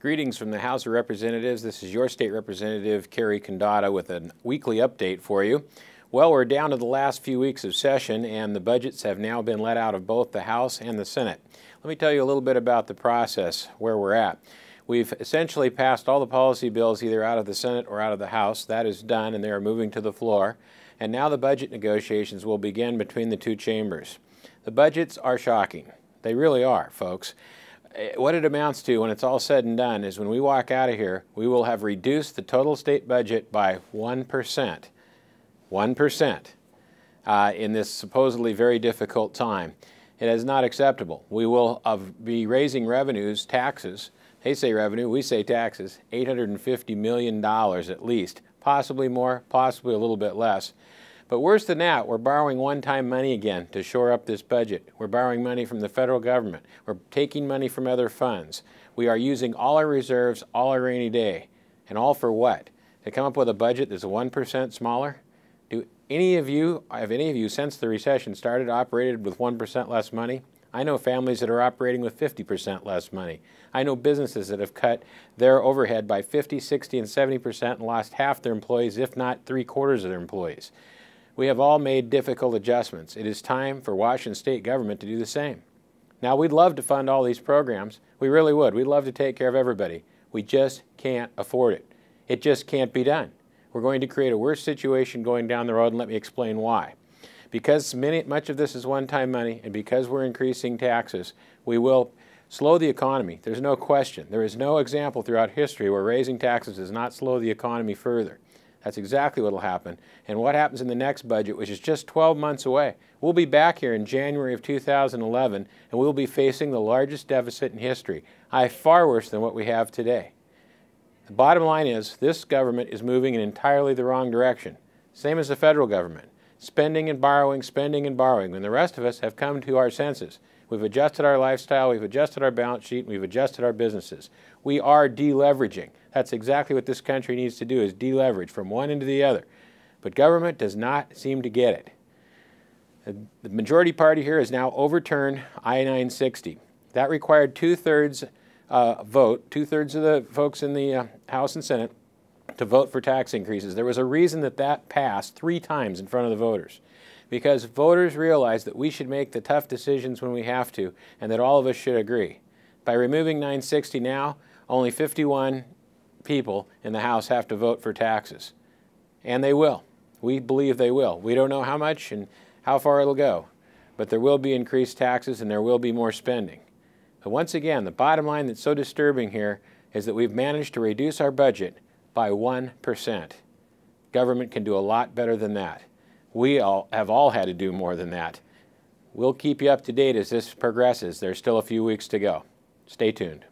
Greetings from the House of Representatives. This is your State Representative, Kerry Condotta, with a weekly update for you. Well, we're down to the last few weeks of session, and the budgets have now been let out of both the House and the Senate. Let me tell you a little bit about the process, where we're at. We've essentially passed all the policy bills either out of the Senate or out of the House. That is done, and they are moving to the floor. And now the budget negotiations will begin between the two chambers. The budgets are shocking. They really are, folks. What it amounts to when it's all said and done is when we walk out of here, we will have reduced the total state budget by 1%. 1% in this supposedly very difficult time. It is not acceptable. We will be raising revenues, taxes. They say revenue, we say taxes, $850 million at least. Possibly more, possibly a little bit less. But worse than that, we're borrowing one-time money again to shore up this budget. We're borrowing money from the federal government. We're taking money from other funds. We are using all our reserves, all our rainy day. And all for what? To come up with a budget that's 1% smaller? Have any of you, since the recession started, operated with 1% less money? I know families that are operating with 50% less money. I know businesses that have cut their overhead by 50, 60, and 70% and lost half their employees, if not 3/4 of their employees. We have all made difficult adjustments. It is time for Washington State government to do the same. Now, we'd love to fund all these programs. We really would. We'd love to take care of everybody. We just can't afford it. It just can't be done. We're going to create a worse situation going down the road, and let me explain why. Because much of this is one-time money, and because we're increasing taxes, we will slow the economy. There's no question. There is no example throughout history where raising taxes does not slow the economy further. That's exactly what will happen. And what happens in the next budget, which is just 12 months away. We'll be back here in January of 2011, and we'll be facing the largest deficit in history, far worse than what we have today. The bottom line is this government is moving in entirely the wrong direction, same as the federal government. Spending and borrowing, when the rest of us have come to our senses. We've adjusted our lifestyle, we've adjusted our balance sheet, we've adjusted our businesses. We are deleveraging. That's exactly what this country needs to do, is deleverage from one end to the other. But government does not seem to get it. The majority party here has now overturned I-960. That required two-thirds vote, two-thirds of the folks in the House and Senate to vote for tax increases. There was a reason that passed 3 times in front of the voters. Because voters realize that we should make the tough decisions when we have to, and that all of us should agree. By removing 960 now, only 51 people in the House have to vote for taxes. And they will. We believe they will. We don't know how much and how far it'll go, but there will be increased taxes and there will be more spending. But once again, the bottom line that's so disturbing here is that we've managed to reduce our budget by 1%. Government can do a lot better than that. We have all had to do more than that. We'll keep you up to date as this progresses. There's still a few weeks to go. Stay tuned.